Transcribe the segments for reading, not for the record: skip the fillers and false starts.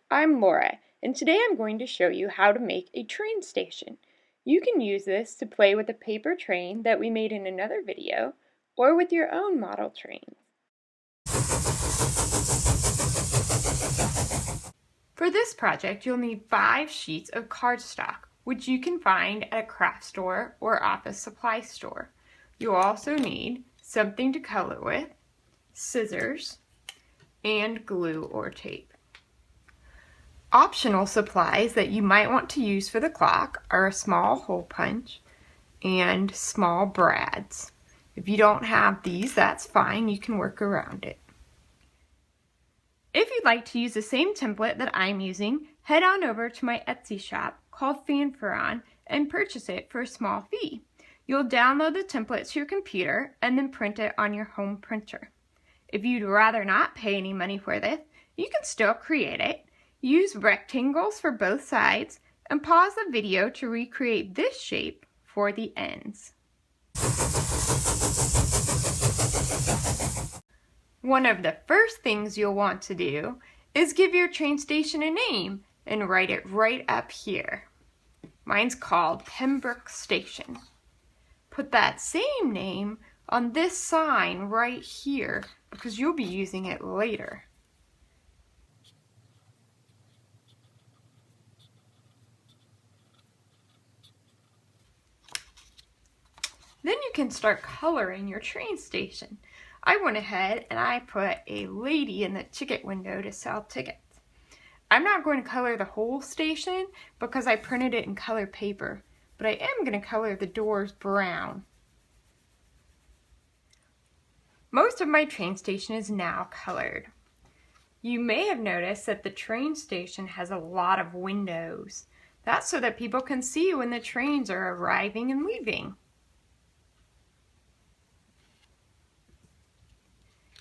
I'm Laura, and today I'm going to show you how to make a train station. You can use this to play with a paper train that we made in another video, or with your own model trains. For this project, you'll need 5 sheets of cardstock, which you can find at a craft store or office supply store. You'll also need something to color with, scissors, and glue or tape. Optional supplies that you might want to use for the clock are a small hole punch and small brads. If you don't have these, that's fine, you can work around it. If you'd like to use the same template that I'm using, head on over to my Etsy shop called Fanfaron and purchase it for a small fee. You'll download the template to your computer and then print it on your home printer. If you'd rather not pay any money for this, you can still create it. Use rectangles for both sides and pause the video to recreate this shape for the ends. One of the first things you'll want to do is give your train station a name and write it right up here. Mine's called Pembroke Station. Put that same name on this sign right here because you'll be using it later. Then you can start coloring your train station. I went ahead and I put a lady in the ticket window to sell tickets. I'm not going to color the whole station because I printed it in color paper, but I am going to color the doors brown. Most of my train station is now colored. You may have noticed that the train station has a lot of windows. That's so that people can see when the trains are arriving and leaving.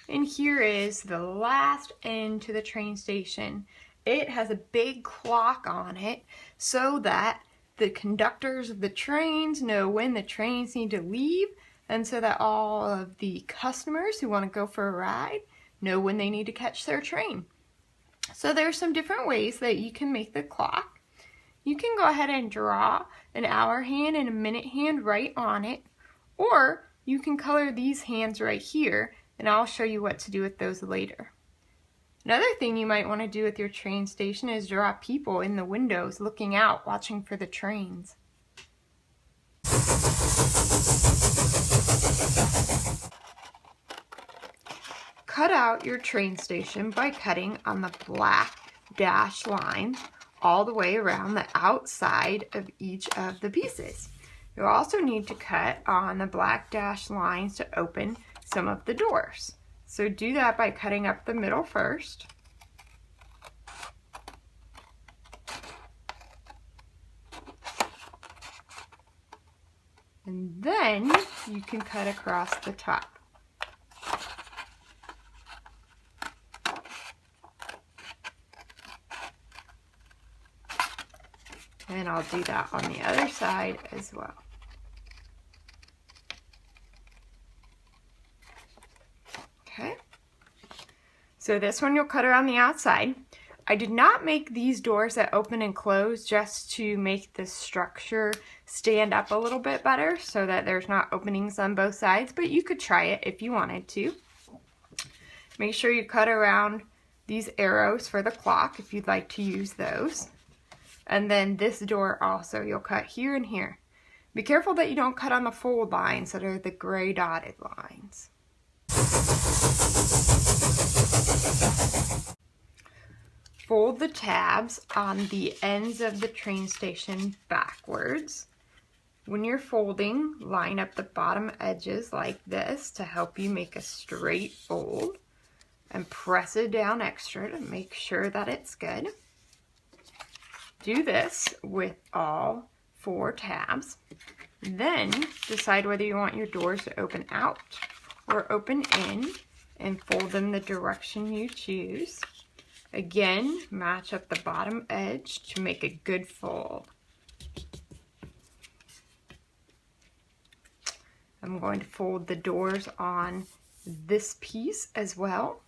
And here is the last end to the train station. It has a big clock on it so that the conductors of the trains know when the trains need to leave, and so that all of the customers who want to go for a ride know when they need to catch their train. So there's some different ways that you can make the clock. You can go ahead and draw an hour hand and a minute hand right on it, or you can color these hands right here, and I'll show you what to do with those later. Another thing you might want to do with your train station is draw people in the windows looking out, watching for the trains. Cut out your train station by cutting on the black dashed line all the way around the outside of each of the pieces. You'll also need to cut on the black dashed lines to open some of the doors. So do that by cutting up the middle first. And then you can cut across the top. And I'll do that on the other side as well. Okay, so this one you'll cut around the outside. I did not make these doors that open and close just to make the structure stand up a little bit better so that there's not openings on both sides, but you could try it if you wanted to. Make sure you cut around these arrows for the clock if you'd like to use those. And then this door also, you'll cut here and here. Be careful that you don't cut on the fold lines that are the gray dotted lines. Fold the tabs on the ends of the train station backwards. When you're folding, line up the bottom edges like this to help you make a straight fold, and press it down extra to make sure that it's good. Do this with all 4 tabs. Then decide whether you want your doors to open out or open in, and fold them the direction you choose. Again, match up the bottom edge to make a good fold. I'm going to fold the doors on this piece as well,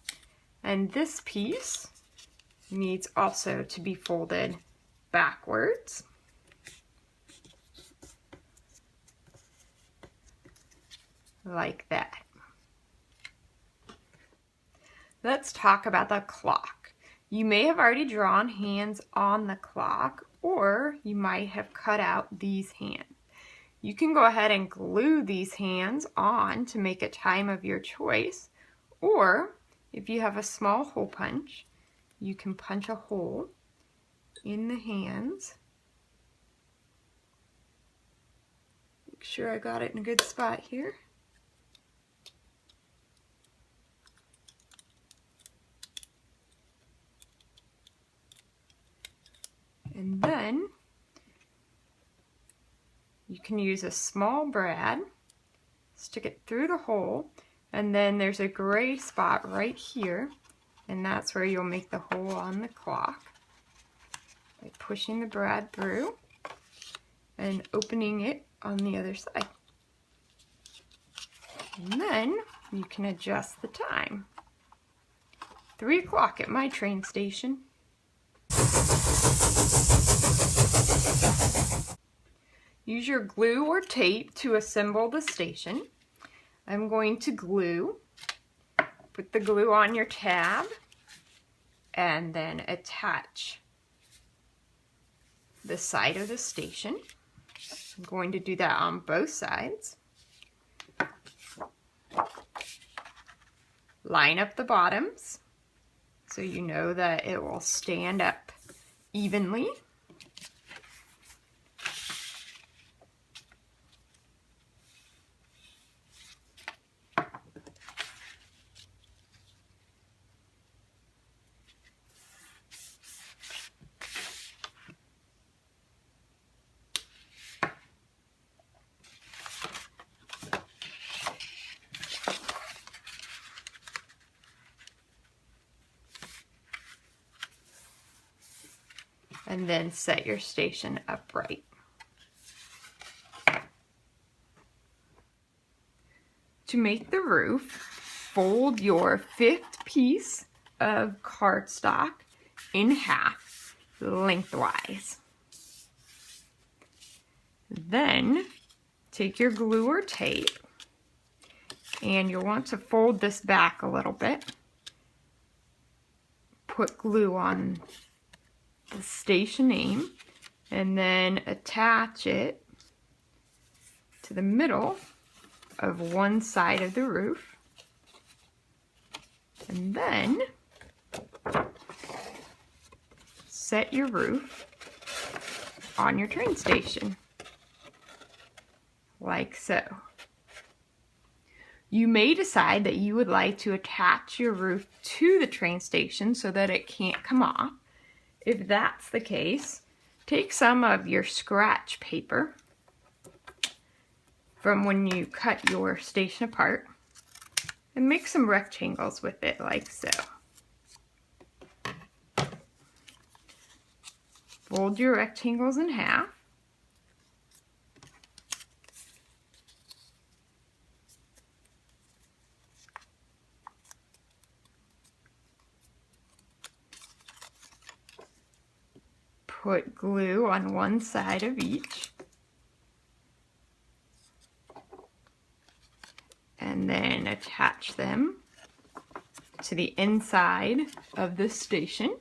and this piece needs also to be folded backwards. Like that. Let's talk about the clock. You may have already drawn hands on the clock, or you might have cut out these hands. You can go ahead and glue these hands on to make a time of your choice, or if you have a small hole punch, you can punch a hole in the hands. Make sure I got it in a good spot here. And then you can use a small brad, stick it through the hole, and then there's a gray spot right here, and that's where you'll make the hole on the clock by pushing the brad through and opening it on the other side. And then you can adjust the time. 3 o'clock at my train station. Use your glue or tape to assemble the station. I'm going to glue. Put the glue on your tab and then attach the side of the station. I'm going to do that on both sides. Line up the bottoms so you know that it will stand up evenly. And then set your station upright. To make the roof, fold your 5th piece of cardstock in half, lengthwise. Then take your glue or tape, and you'll want to fold this back a little bit. Put glue on the station name and then attach it to the middle of one side of the roof, and then set your roof on your train station like so. You may decide that you would like to attach your roof to the train station so that it can't come off. If that's the case, take some of your scratch paper from when you cut your station apart and make some rectangles with it like so. Fold your rectangles in half. Put glue on one side of each. And then attach them to the inside of the station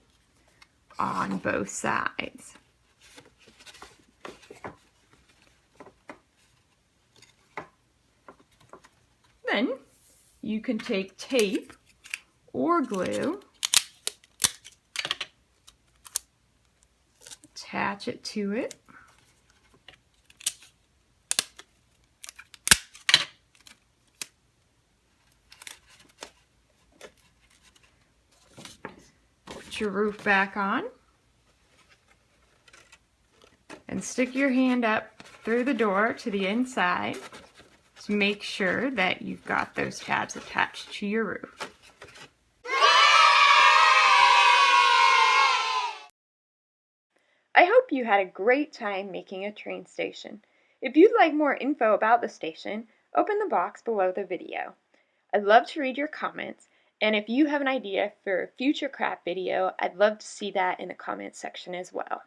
on both sides. Then you can take tape or glue, attach it to it, put your roof back on, and stick your hand up through the door to the inside to make sure that you've got those tabs attached to your roof. I hope you had a great time making a train station. If you'd like more info about the station, open the box below the video. I'd love to read your comments, And if you have an idea for a future craft video, I'd love to see that in the comments section as well.